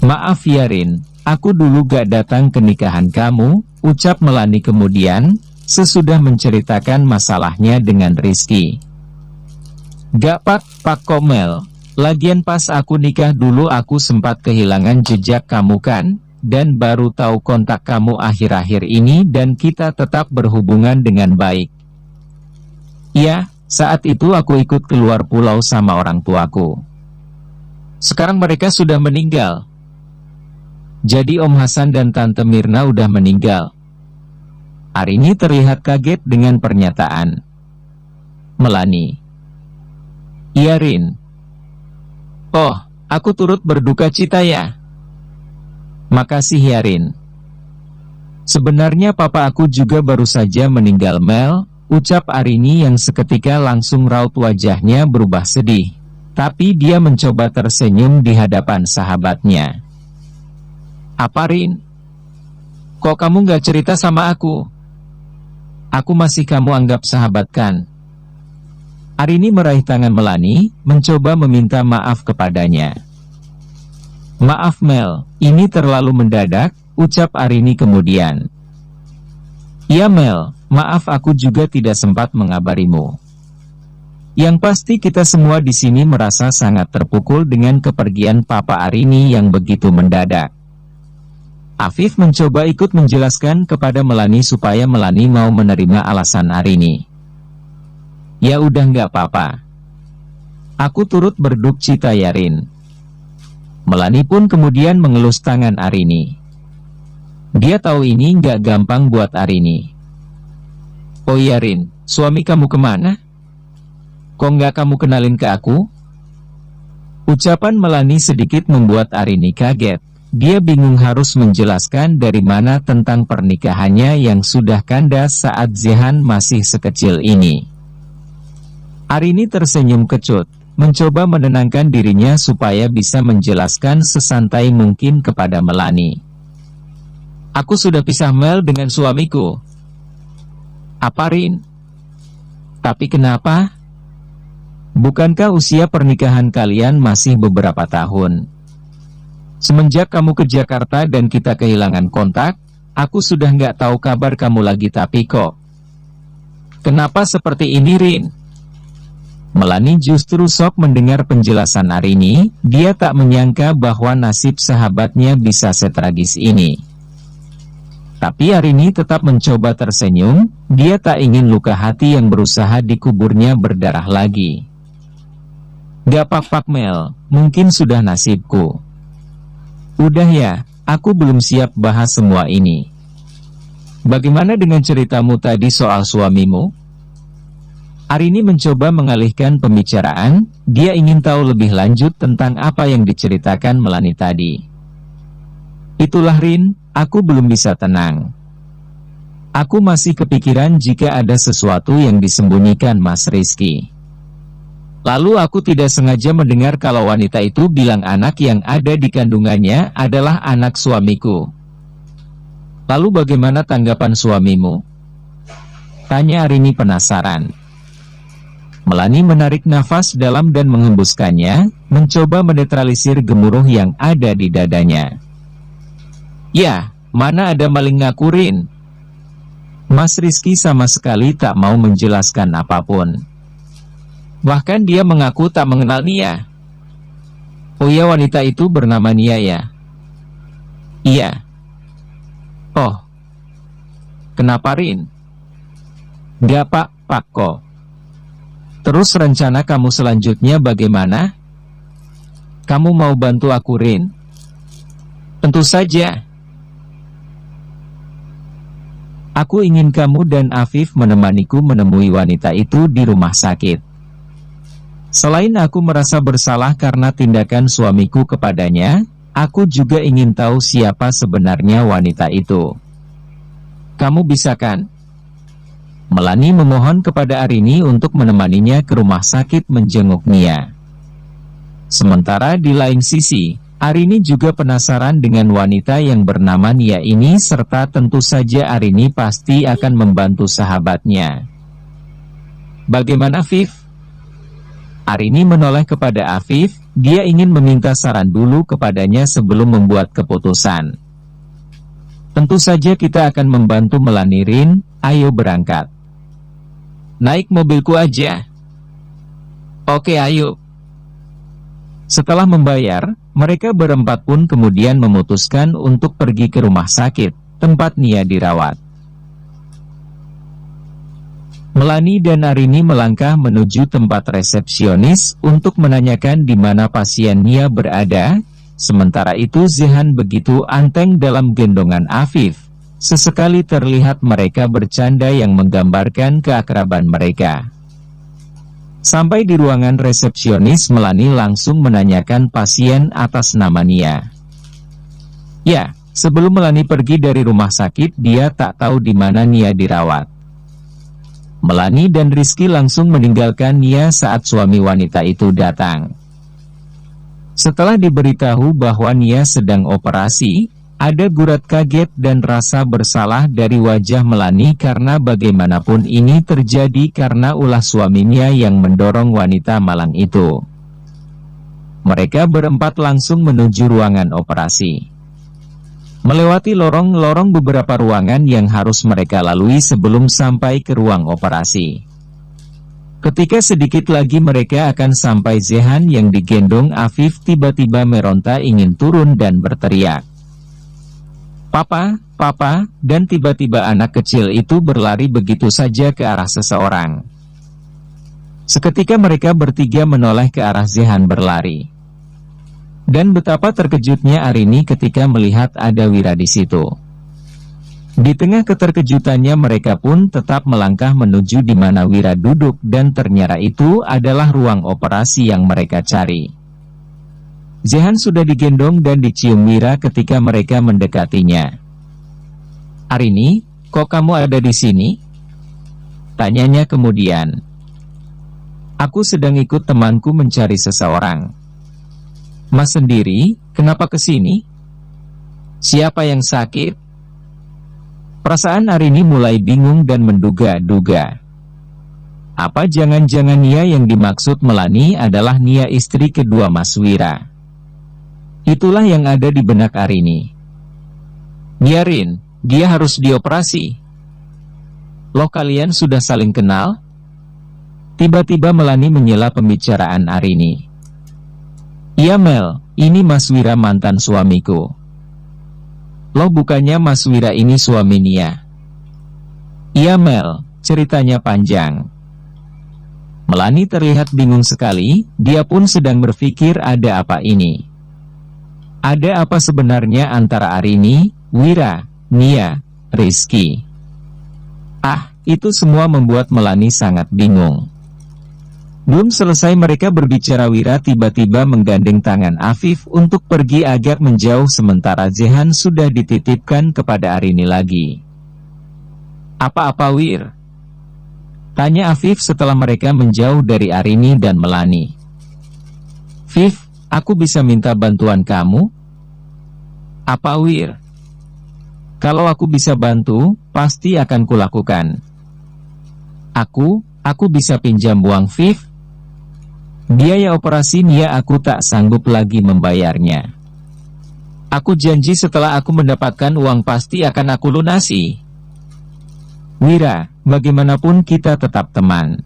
Maaf ya Rin, aku dulu gak datang ke nikahan kamu, ucap Melani kemudian, sesudah menceritakan masalahnya dengan Rizky. Gak pak Komel, lagian pas aku nikah dulu aku sempat kehilangan jejak kamu kan, dan baru tahu kontak kamu akhir-akhir ini dan kita tetap berhubungan dengan baik. Ya, saat itu aku ikut keluar pulau sama orang tuaku. Sekarang mereka sudah meninggal. Jadi Om Hasan dan Tante Mirna udah meninggal. Arini terlihat kaget dengan pernyataan Melani. Iya Rin. Oh, aku turut berduka cita ya. Makasih ya Rin. Sebenarnya papa aku juga baru saja meninggal Mel, ucap Arini yang seketika langsung raut wajahnya berubah sedih. Tapi dia mencoba tersenyum di hadapan sahabatnya. Apa Rin? Kok kamu gak cerita sama aku? Aku masih kamu anggap sahabat kan? Arini meraih tangan Melani, mencoba meminta maaf kepadanya. Maaf Mel, ini terlalu mendadak, ucap Arini kemudian. Iya Mel, maaf aku juga tidak sempat mengabarimu. Yang pasti kita semua di sini merasa sangat terpukul dengan kepergian Papa Arini yang begitu mendadak. Afif mencoba ikut menjelaskan kepada Melani supaya Melani mau menerima alasan Arini. Ya udah nggak apa-apa. Aku turut berduk cita ya Rin. Melani pun kemudian mengelus tangan Arini. Dia tahu ini nggak gampang buat Arini. Oh iya Rin, suami kamu kemana? Kok nggak kamu kenalin ke aku? Ucapan Melani sedikit membuat Arini kaget. Dia bingung harus menjelaskan dari mana tentang pernikahannya yang sudah kandas saat Zehan masih sekecil ini. Arini tersenyum kecut, mencoba menenangkan dirinya supaya bisa menjelaskan sesantai mungkin kepada Melani. Aku sudah pisah Mel dengan suamiku. Apa Rin? Tapi kenapa? Bukankah usia pernikahan kalian masih beberapa tahun? Semenjak kamu ke Jakarta dan kita kehilangan kontak, aku sudah nggak tahu kabar kamu lagi tapi kok. Kenapa seperti ini Rin? Melani justru sok mendengar penjelasan Arini, dia tak menyangka bahwa nasib sahabatnya bisa setragis ini. Tapi Arini tetap mencoba tersenyum, dia tak ingin luka hati yang berusaha dikuburnya berdarah lagi. Gak pak Mel, mungkin sudah nasibku. Udah ya, aku belum siap bahas semua ini. Bagaimana dengan ceritamu tadi soal suamimu? Arini mencoba mengalihkan pembicaraan, dia ingin tahu lebih lanjut tentang apa yang diceritakan Melani tadi. Itulah Rin, aku belum bisa tenang. Aku masih kepikiran jika ada sesuatu yang disembunyikan Mas Rizky. Lalu aku tidak sengaja mendengar kalau wanita itu bilang anak yang ada di kandungannya adalah anak suamiku. Lalu bagaimana tanggapan suamimu? Tanya Arini penasaran. Melani menarik nafas dalam dan menghembuskannya, mencoba menetralisir gemuruh yang ada di dadanya. Ya, mana ada maling ngakurin. Mas Rizky sama sekali tak mau menjelaskan apapun. Bahkan dia mengaku tak mengenal Nia. Oh ya, wanita itu bernama Nia ya? Iya. Oh. Kenapa Rin? Gak pak kok. Terus rencana kamu selanjutnya bagaimana? Kamu mau bantu aku Rin? Tentu saja. Aku ingin kamu dan Afif menemaniku menemui wanita itu di rumah sakit. Selain aku merasa bersalah karena tindakan suamiku kepadanya, aku juga ingin tahu siapa sebenarnya wanita itu. Kamu bisa kan? Melani memohon kepada Arini untuk menemaninya ke rumah sakit menjenguk Nia. Sementara di lain sisi, Arini juga penasaran dengan wanita yang bernama Nia ini serta tentu saja Arini pasti akan membantu sahabatnya. Bagaimana Afif? Arini menoleh kepada Afif, dia ingin meminta saran dulu kepadanya sebelum membuat keputusan. Tentu saja kita akan membantu melanirin, ayo berangkat. Naik mobilku aja. Oke ayo. Setelah membayar, mereka berempat pun kemudian memutuskan untuk pergi ke rumah sakit, tempat Nia dirawat. Melani dan Arini melangkah menuju tempat resepsionis untuk menanyakan di mana pasien Nia berada. Sementara itu Zehan begitu anteng dalam gendongan Afif. Sesekali terlihat mereka bercanda yang menggambarkan keakraban mereka. Sampai di ruangan resepsionis, Melani langsung menanyakan pasien atas nama Nia. Ya, sebelum Melani pergi dari rumah sakit, dia tak tahu di mana Nia dirawat. Melani dan Rizky langsung meninggalkan Nia saat suami wanita itu datang. Setelah diberitahu bahwa Nia sedang operasi, ada gurat kaget dan rasa bersalah dari wajah Melani karena bagaimanapun ini terjadi karena ulah suaminya yang mendorong wanita malang itu. Mereka berempat langsung menuju ruangan operasi. Melewati lorong-lorong beberapa ruangan yang harus mereka lalui sebelum sampai ke ruang operasi. Ketika sedikit lagi mereka akan sampai, Zehan yang digendong Afif tiba-tiba meronta ingin turun dan berteriak. Papa, papa, dan tiba-tiba anak kecil itu berlari begitu saja ke arah seseorang. Seketika mereka bertiga menoleh ke arah Zehan berlari. Dan betapa terkejutnya Arini ketika melihat ada Wira di situ. Di tengah keterkejutannya mereka pun tetap melangkah menuju di mana Wira duduk dan ternyata itu adalah ruang operasi yang mereka cari. Zehan sudah digendong dan dicium Wira ketika mereka mendekatinya. Arini, kok kamu ada di sini? Tanyanya kemudian. Aku sedang ikut temanku mencari seseorang. Mas sendiri, kenapa ke sini? Siapa yang sakit? Perasaan Arini mulai bingung dan menduga-duga. Apa jangan-jangan Nia yang dimaksud Melani adalah Nia istri kedua Mas Wira? Itulah yang ada di benak Arini. Biarin, dia harus dioperasi. Loh kalian sudah saling kenal? Tiba-tiba Melani menyela pembicaraan Arini. Iya Mel, ini Mas Wira mantan suamiku. Loh bukannya Mas Wira ini suami Nia? Iya Mel, ceritanya panjang. Melani terlihat bingung sekali, dia pun sedang berpikir ada apa ini. Ada apa sebenarnya antara Arini, Wira, Nia, Rizky? Itu semua membuat Melani sangat bingung. Belum selesai mereka berbicara, Wira tiba-tiba menggandeng tangan Afif untuk pergi agar menjauh sementara Zehan sudah dititipkan kepada Arini lagi. Apa-apa Wir? Tanya Afif setelah mereka menjauh dari Arini dan Melani. Fif, aku bisa minta bantuan kamu? Apa Wir? Kalau aku bisa bantu, pasti akan kulakukan. Aku bisa pinjam uang Fif. Biaya operasi Nia aku tak sanggup lagi membayarnya. Aku janji setelah aku mendapatkan uang pasti akan aku lunasi. Wira, bagaimanapun kita tetap teman.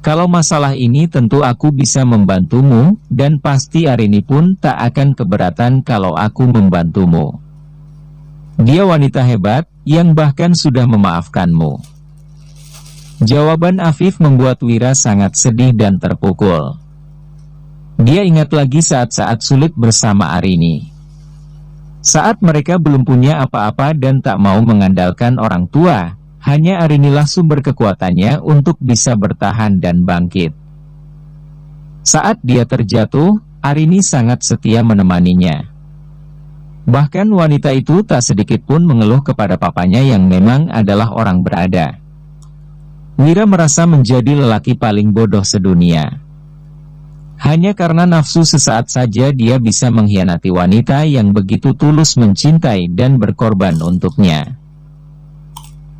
Kalau masalah ini tentu aku bisa membantumu, dan pasti Arini pun tak akan keberatan kalau aku membantumu. Dia wanita hebat, yang bahkan sudah memaafkanmu. Jawaban Afif membuat Wira sangat sedih dan terpukul. Dia ingat lagi saat-saat sulit bersama Arini. Saat mereka belum punya apa-apa dan tak mau mengandalkan orang tua, hanya Arinilah sumber kekuatannya untuk bisa bertahan dan bangkit. Saat dia terjatuh, Arini sangat setia menemaninya. Bahkan wanita itu tak sedikit pun mengeluh kepada papanya yang memang adalah orang berada. Wira merasa menjadi lelaki paling bodoh sedunia. Hanya karena nafsu sesaat saja dia bisa mengkhianati wanita yang begitu tulus mencintai dan berkorban untuknya.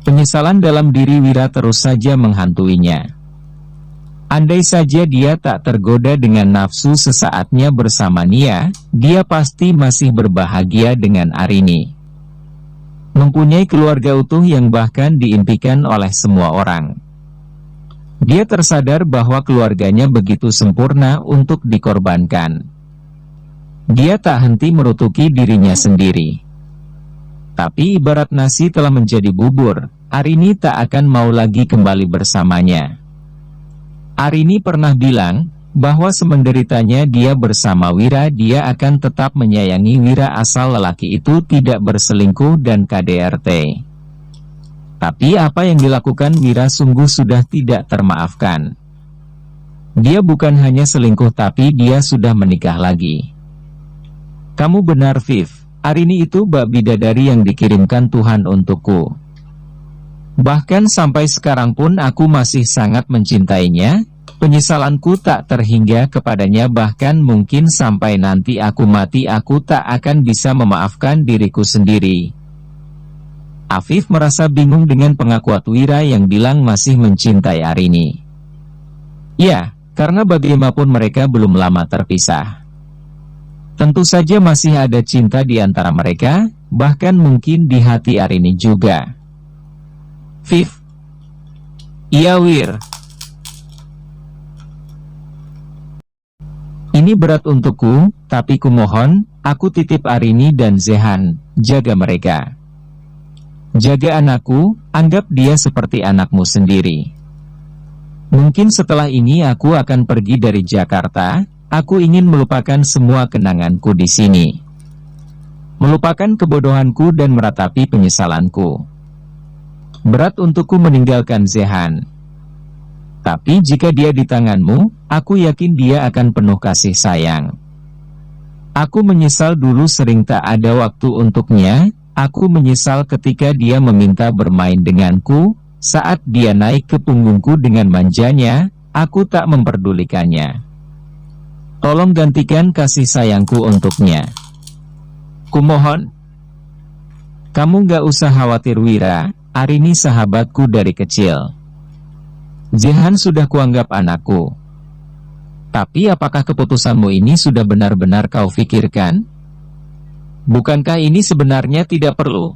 Penyesalan dalam diri Wira terus saja menghantuinya. Andai saja dia tak tergoda dengan nafsu sesaatnya bersama Nia, dia pasti masih berbahagia dengan Arini. Mempunyai keluarga utuh yang bahkan diimpikan oleh semua orang. Dia tersadar bahwa keluarganya begitu sempurna untuk dikorbankan. Dia tak henti merutuki dirinya sendiri. Tapi ibarat nasi telah menjadi bubur, Arini tak akan mau lagi kembali bersamanya. Arini pernah bilang, bahwa semenderitanya dia bersama Wira dia akan tetap menyayangi Wira asal lelaki itu tidak berselingkuh dan KDRT. Tapi apa yang dilakukan Wira sungguh sudah tidak termaafkan. Dia bukan hanya selingkuh tapi dia sudah menikah lagi. Kamu benar Viv, Arini itu bak bidadari yang dikirimkan Tuhan untukku. Bahkan sampai sekarang pun aku masih sangat mencintainya. Penyesalanku tak terhingga kepadanya, bahkan mungkin sampai nanti aku mati aku tak akan bisa memaafkan diriku sendiri. Afif merasa bingung dengan pengakuan Wira yang bilang masih mencintai Arini. Ya, karena bagaimanapun mereka belum lama terpisah. Tentu saja masih ada cinta di antara mereka, bahkan mungkin di hati Arini juga. Viv. Iya Wir. Ini berat untukku, tapi kumohon, aku titip Arini dan Zehan, jaga mereka. Jaga anakku, anggap dia seperti anakmu sendiri. Mungkin setelah ini aku akan pergi dari Jakarta, aku ingin melupakan semua kenanganku di sini. Melupakan kebodohanku dan meratapi penyesalanku. Berat untukku meninggalkan Zehan. Tapi jika dia di tanganmu, aku yakin dia akan penuh kasih sayang. Aku menyesal dulu sering tak ada waktu untuknya, aku menyesal ketika dia meminta bermain denganku, saat dia naik ke punggungku dengan manjanya, aku tak memperdulikannya. Tolong gantikan kasih sayangku untuknya. Kumohon. Kamu gak usah khawatir Wira, Arini sahabatku dari kecil. Zehan sudah kuanggap anakku. Tapi apakah keputusanmu ini sudah benar-benar kau pikirkan? Bukankah ini sebenarnya tidak perlu?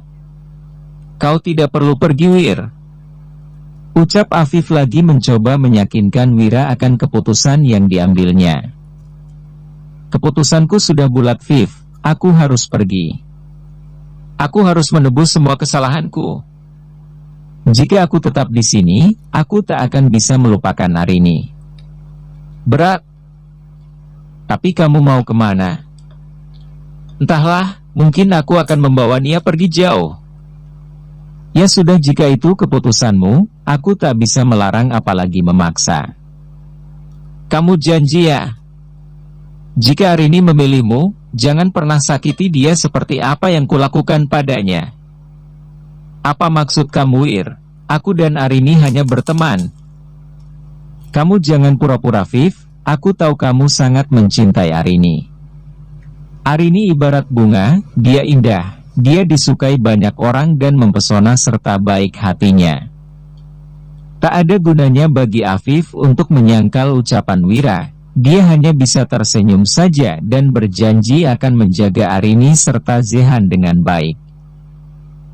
Kau tidak perlu pergi Wir. Ucap Afif lagi mencoba meyakinkan Wira akan keputusan yang diambilnya. Keputusanku sudah bulat Viv, aku harus pergi. Aku harus menebus semua kesalahanku. Jika aku tetap di sini, aku tak akan bisa melupakan Arini. Berat. Tapi kamu mau kemana? Entahlah, mungkin aku akan membawa Nia pergi jauh. Ya sudah, jika itu keputusanmu, aku tak bisa melarang apalagi memaksa. Kamu janji ya? Jika Arini memilihmu, jangan pernah sakiti dia seperti apa yang kulakukan padanya. Apa maksud kamu Wir? Aku dan Arini hanya berteman. Kamu jangan pura-pura Viv, aku tahu kamu sangat mencintai Arini. Arini ibarat bunga, dia indah, dia disukai banyak orang dan mempesona serta baik hatinya. Tak ada gunanya bagi Afif untuk menyangkal ucapan Wira, dia hanya bisa tersenyum saja dan berjanji akan menjaga Arini serta Zehan dengan baik.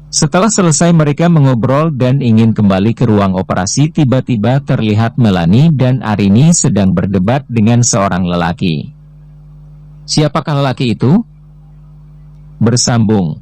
Setelah selesai mereka mengobrol dan ingin kembali ke ruang operasi, tiba-tiba terlihat Melanie dan Arini sedang berdebat dengan seorang lelaki. Siapakah lelaki itu? Bersambung.